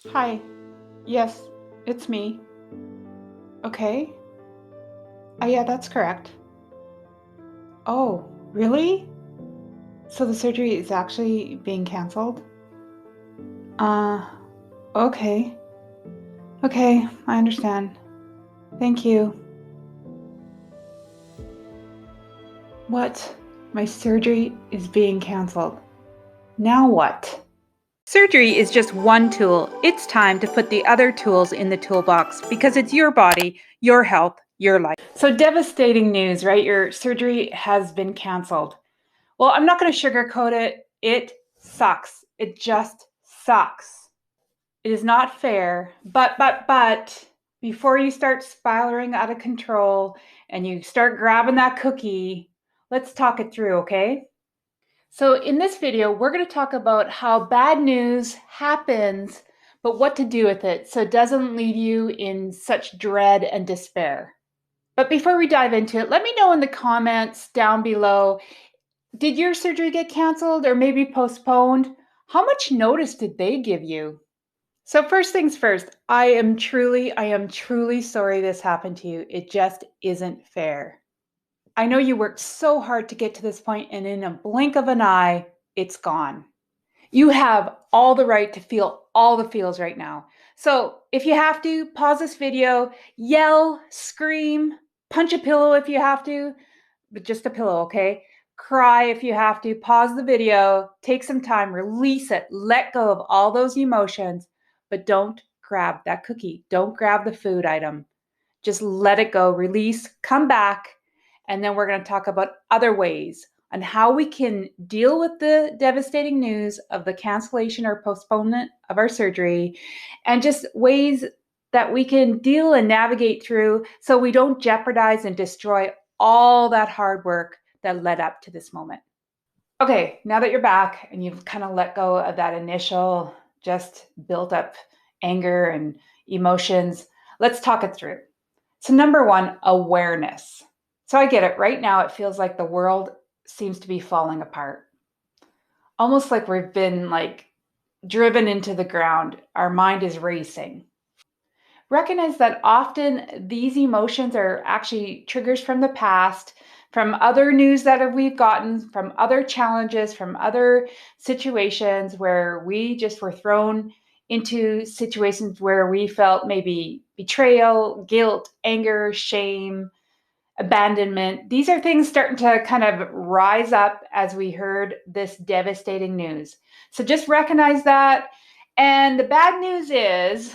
Hi. Yes, it's me. Okay. Yeah, that's correct. Oh, really? So the surgery is actually being canceled? Uh, okay. Okay, I understand. Thank you. What? My surgery is being canceled. Now what? Surgery is just one tool. It's time to put the other tools in the toolbox because it's your body, your health, your life. So devastating news, right? Your surgery has been canceled. Well, I'm not going to sugarcoat it. It sucks. It just sucks. It is not fair. But before you start spiraling out of control and you start grabbing that cookie, let's talk it through, okay? So in this video, we're going to talk about how bad news happens, but what to do with it so it doesn't leave you in such dread and despair. But before we dive into it, let me know in the comments down below, did your surgery get canceled or maybe postponed? How much notice did they give you? So first things first, I am truly sorry this happened to you. It just isn't fair. I know you worked so hard to get to this point and in a blink of an eye, it's gone. You have all the right to feel all the feels right now. So if you have to, pause this video, yell, scream, punch a pillow if you have to, but just a pillow, okay? Cry if you have to, pause the video, take some time, release it, let go of all those emotions, but don't grab that cookie. Don't grab the food item. Just let it go, release, come back, and then we're going to talk about other ways on how we can deal with the devastating news of the cancellation or postponement of our surgery and just ways that we can deal and navigate through so we don't jeopardize and destroy all that hard work that led up to this moment. Okay, now that you're back and you've kind of let go of that initial just built up anger and emotions, let's talk it through. So, number one, awareness. So, I get it. Right now, it feels like the world seems to be falling apart, almost like we've been driven into the ground. Our mind is racing. Recognize that often these emotions are actually triggers from the past, from other news that we've gotten, from other challenges, from other situations where we just were thrown into situations where we felt maybe betrayal, guilt, anger, shame, abandonment. These are things starting to kind of rise up as we heard this devastating news. So just recognize that. And the bad news is,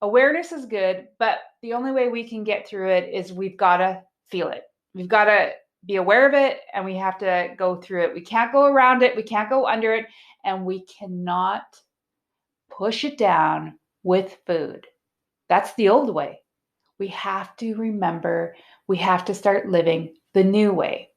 awareness is good, but the only way we can get through it is we've got to feel it. We've got to be aware of it and we have to go through it. We can't go around it, we can't go under it, and we cannot push it down with food. That's the old way. We have to remember, we have to start living the new way.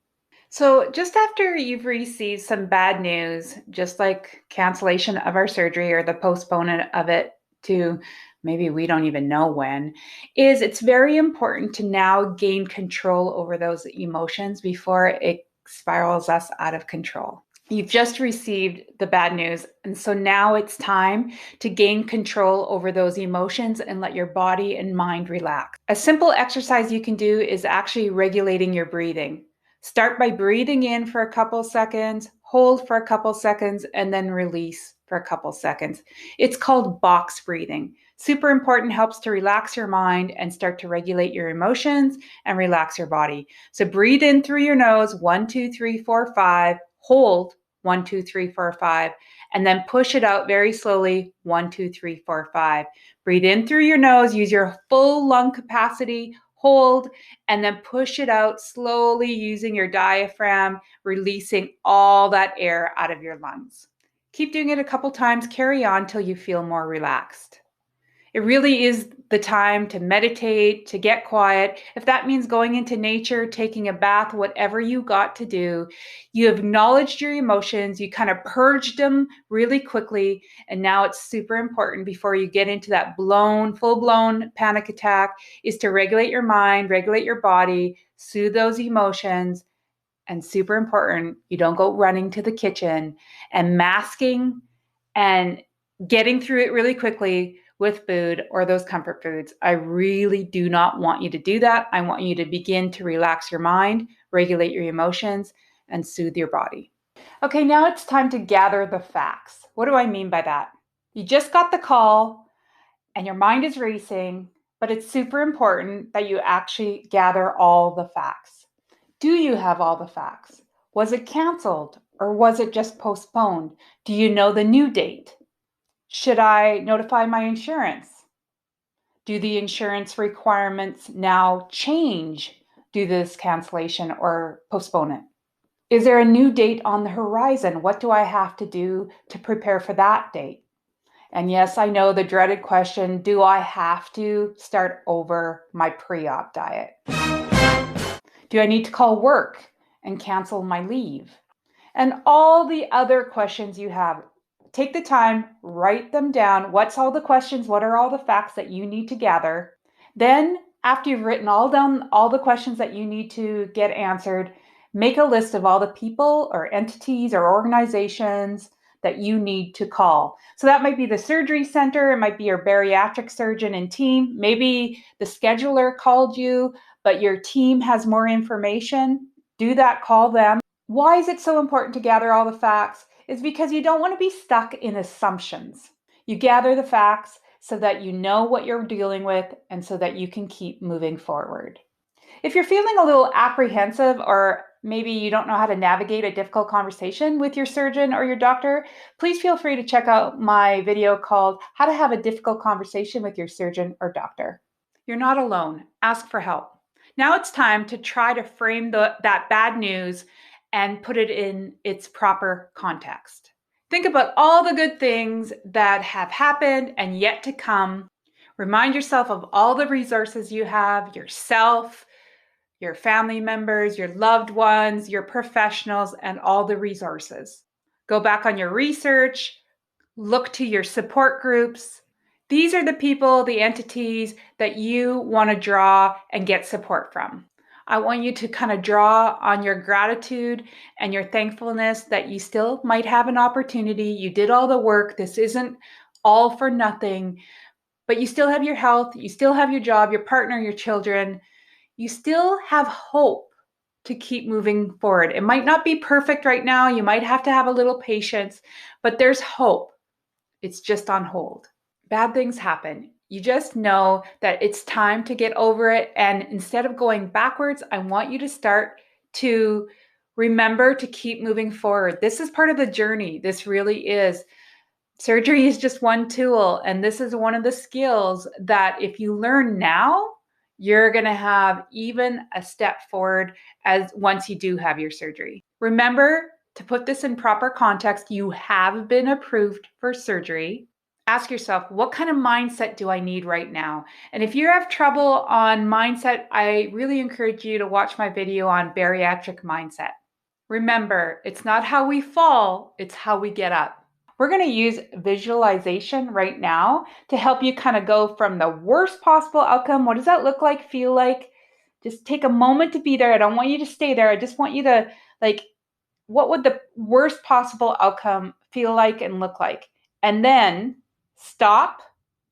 So, just after you've received some bad news, just like cancellation of our surgery or the postponement of it to maybe we don't even know when, is it's very important to now gain control over those emotions before it spirals us out of control. You've just received the bad news, and so now it's time to gain control over those emotions and let your body and mind relax. A simple exercise you can do is actually regulating your breathing. Start by breathing in for a couple seconds, hold for a couple seconds, and then release for a couple seconds. It's called box breathing. Super important, helps to relax your mind and start to regulate your emotions and relax your body. So breathe in through your nose, 1, 2, 3, 4, 5, hold 1, 2, 3, 4, 5, and then push it out very slowly, 1, 2, 3, 4, 5. Breathe in through your nose, use your full lung capacity, hold, and then push it out slowly using your diaphragm, releasing all that air out of your lungs. Keep doing it a couple times, carry on till you feel more relaxed. It really is the time to meditate, to get quiet. If that means going into nature, taking a bath, whatever you got to do, you acknowledged your emotions, you kind of purged them really quickly. And now it's super important before you get into that full-blown panic attack is to regulate your mind, regulate your body, soothe those emotions. And super important, you don't go running to the kitchen and masking and getting through it really quickly with food or those comfort foods. I really do not want you to do that. I want you to begin to relax your mind, regulate your emotions, and soothe your body. Okay, now it's time to gather the facts. What do I mean by that? You just got the call and your mind is racing, but it's super important that you actually gather all the facts. Do you have all the facts? Was it canceled or was it just postponed? Do you know the new date? Should I notify my insurance? Do the insurance requirements now change due to this cancellation or postpone it? Is there a new date on the horizon? What do I have to do to prepare for that date? And yes, I know the dreaded question, do I have to start over my pre-op diet? Do I need to call work and cancel my leave? And all the other questions you have. Take the time, write them down. What's all the questions? What are all the facts that you need to gather? Then, after you've written all down all the questions that you need to get answered, make a list of all the people or entities or organizations that you need to call. So that might be the surgery center, it might be your bariatric surgeon and team. Maybe the scheduler called you, but your team has more information. Do that, call them. Why is it so important to gather all the facts? Is because you don't want to be stuck in assumptions. You gather the facts so that you know what you're dealing with and so that you can keep moving forward. If you're feeling a little apprehensive or maybe you don't know how to navigate a difficult conversation with your surgeon or your doctor, please feel free to check out my video called How to Have a Difficult Conversation with Your Surgeon or Doctor. You're not alone. Ask for help. Now it's time to try to frame that bad news and put it in its proper context. Think about all the good things that have happened and yet to come. Remind yourself of all the resources you have, yourself, your family members, your loved ones, your professionals, and all the resources. Go back on your research, look to your support groups. These are the people, the entities that you want to draw and get support from. I want you to kind of draw on your gratitude and your thankfulness that you still might have an opportunity. You did all the work. This isn't all for nothing, but you still have your health. You still have your job, your partner, your children. You still have hope to keep moving forward. It might not be perfect right now. You might have to have a little patience, but there's hope. It's just on hold. Bad things happen. You just know that it's time to get over it. And instead of going backwards, I want you to start to remember to keep moving forward. This is part of the journey. This really is. Surgery is just one tool. And this is one of the skills that if you learn now, you're going to have even a step forward as once you do have your surgery. Remember, to put this in proper context, you have been approved for surgery. Ask yourself, what kind of mindset do I need right now? And if you have trouble on mindset, I really encourage you to watch my video on bariatric mindset. Remember, it's not how we fall, it's how we get up. We're going to use visualization right now to help you kind of go from the worst possible outcome. What does that look like, feel like? Just take a moment to be there. I don't want you to stay there. I just want you to what would the worst possible outcome feel like and look like? And then stop,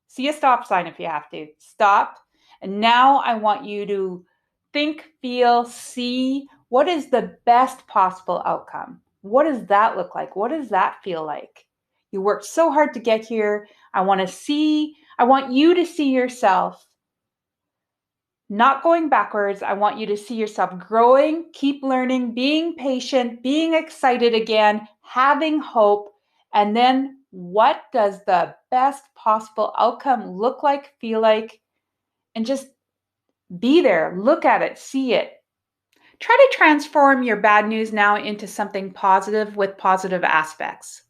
see a stop sign if you have to, stop. And now I want you to think, feel, see what is the best possible outcome? What does that look like? What does that feel like? You worked so hard to get here. I want you to see yourself not going backwards. I want you to see yourself growing, keep learning, being patient, being excited again, having hope. And then what does the best possible outcome look like, feel like? And just be there, look at it, see it. Try to transform your bad news now into something positive with positive aspects.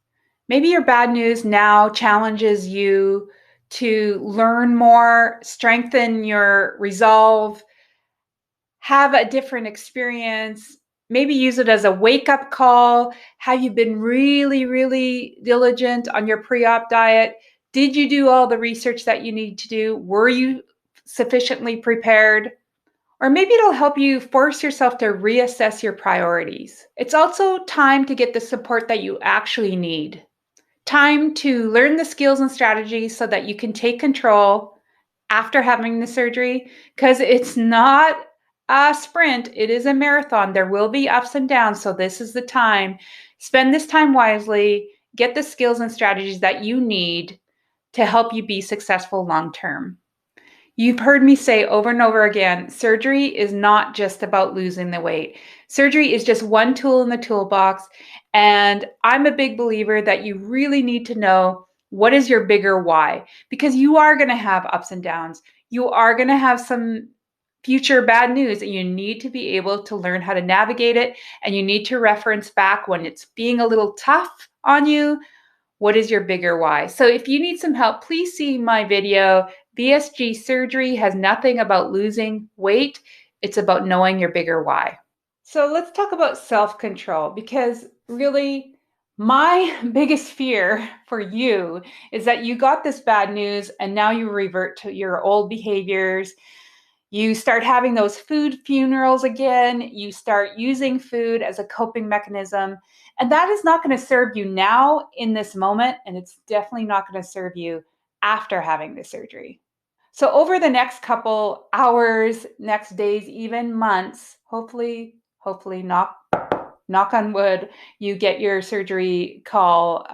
Maybe your bad news now challenges you to learn more, strengthen your resolve, have a different experience, maybe use it as a wake-up call. Have you been really, really diligent on your pre-op diet? Did you do all the research that you need to do? Were you sufficiently prepared? Or maybe it'll help you force yourself to reassess your priorities. It's also time to get the support that you actually need. Time to learn the skills and strategies so that you can take control after having the surgery, because it's not a sprint, it is a marathon. There will be ups and downs. So this is the time. Spend this time wisely, get the skills and strategies that you need to help you be successful long term. You've heard me say over and over again, surgery is not just about losing the weight. Surgery is just one tool in the toolbox. And I'm a big believer that you really need to know what is your bigger why, because you are going to have ups and downs. You are going to have some future bad news, and you need to be able to learn how to navigate it. And you need to reference back when it's being a little tough on you. What is your bigger why? So if you need some help, please see my video. BSG surgery has nothing about losing weight. It's about knowing your bigger why. So let's talk about self-control, because really my biggest fear for you is that you got this bad news and now you revert to your old behaviors. You start having those food funerals again. You start using food as a coping mechanism. And that is not going to serve you now in this moment. And it's definitely not going to serve you after having the surgery. So over the next couple hours, next days, even months, hopefully knock on wood, you get your surgery call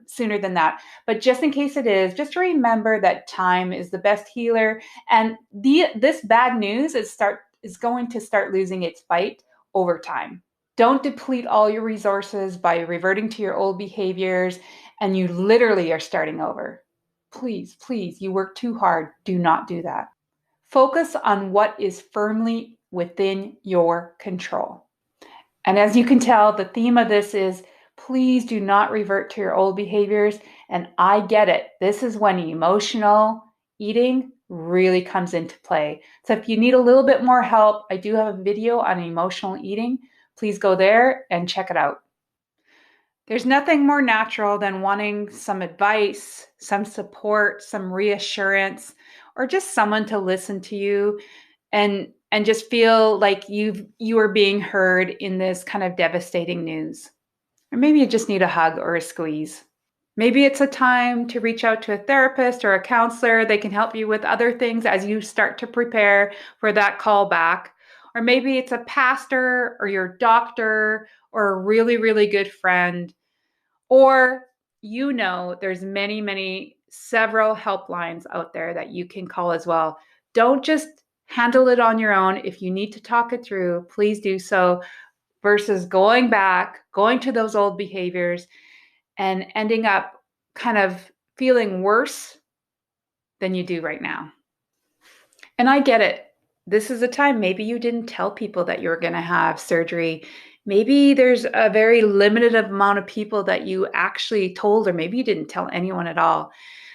sooner than that. But just in case it is, just remember that time is the best healer. And this bad news is going to start losing its bite over time. Don't deplete all your resources by reverting to your old behaviors, and you literally are starting over. Please, you work too hard. Do not do that. Focus on what is firmly within your control. And as you can tell, the theme of this is please do not revert to your old behaviors. And I get it. This is when emotional eating really comes into play. So if you need a little bit more help, I do have a video on emotional eating. Please go there and check it out. There's nothing more natural than wanting some advice, some support, some reassurance, or just someone to listen to you and just feel like you are being heard in this kind of devastating news. Or maybe you just need a hug or a squeeze. Maybe it's a time to reach out to a therapist or a counselor. They can help you with other things as you start to prepare for that call back. Or maybe it's a pastor or your doctor or a really, really good friend. Or there's several helplines out there that you can call as well. Don't just handle it on your own. If you need to talk it through, please do so, versus going to those old behaviors and ending up kind of feeling worse than you do right now. And I get it. This is a time maybe you didn't tell people that you were going to have surgery. Maybe there's a very limited amount of people that you actually told, or maybe you didn't tell anyone at all.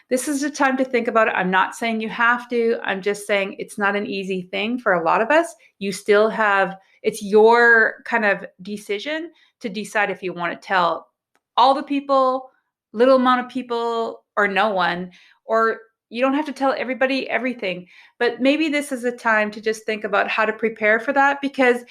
This is a time to think about it. I'm not saying you have to. I'm just saying it's not an easy thing for a lot of us. It's your kind of decision to decide if you want to tell all the people, little amount of people, or no one, or you don't have to tell everybody everything. But maybe this is a time to just think about how to prepare for that, because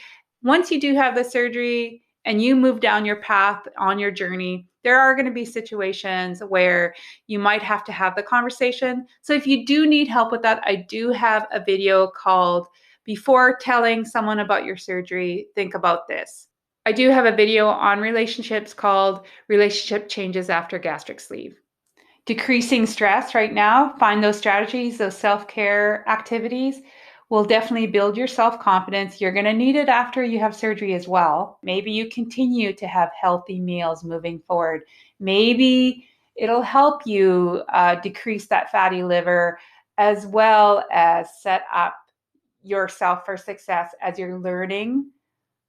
once you do have the surgery and you move down your path on your journey, there are going to be situations where you might have to have the conversation. So if you do need help with that, I do have a video called Before Telling Someone About Your Surgery, Think About This. I do have a video on relationships called Relationship Changes After Gastric Sleeve. Decreasing stress right now, find those strategies, those self-care activities will definitely build your self-confidence. You're going to need it after you have surgery as well. Maybe you continue to have healthy meals moving forward. Maybe it'll help you decrease that fatty liver, as well as set up yourself for success as you're learning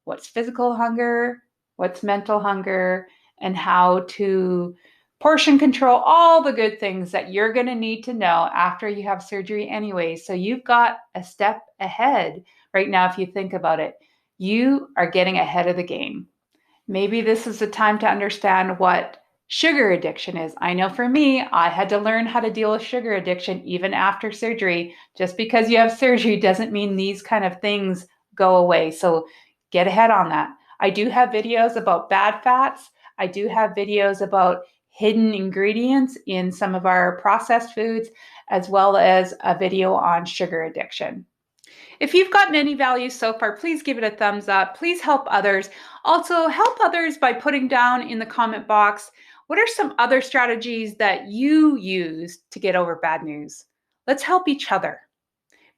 what's physical hunger, what's mental hunger, and how to portion control, all the good things that you're going to need to know after you have surgery anyway. So you've got a step ahead right now. If you think about it, you are getting ahead of the game. Maybe this is the time to understand what sugar addiction is. I know for me, I had to learn how to deal with sugar addiction even after surgery. Just because you have surgery doesn't mean these kind of things go away. So get ahead on that. I do have videos about bad fats. I do have videos about hidden ingredients in some of our processed foods, as well as a video on sugar addiction. If you've gotten any value so far, please give it a thumbs up. Please help others. Also, help others by putting down in the comment box, what are some other strategies that you use to get over bad news? Let's help each other.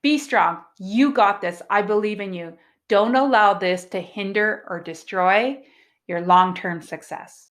Be strong. You got this. I believe in you. Don't allow this to hinder or destroy your long-term success.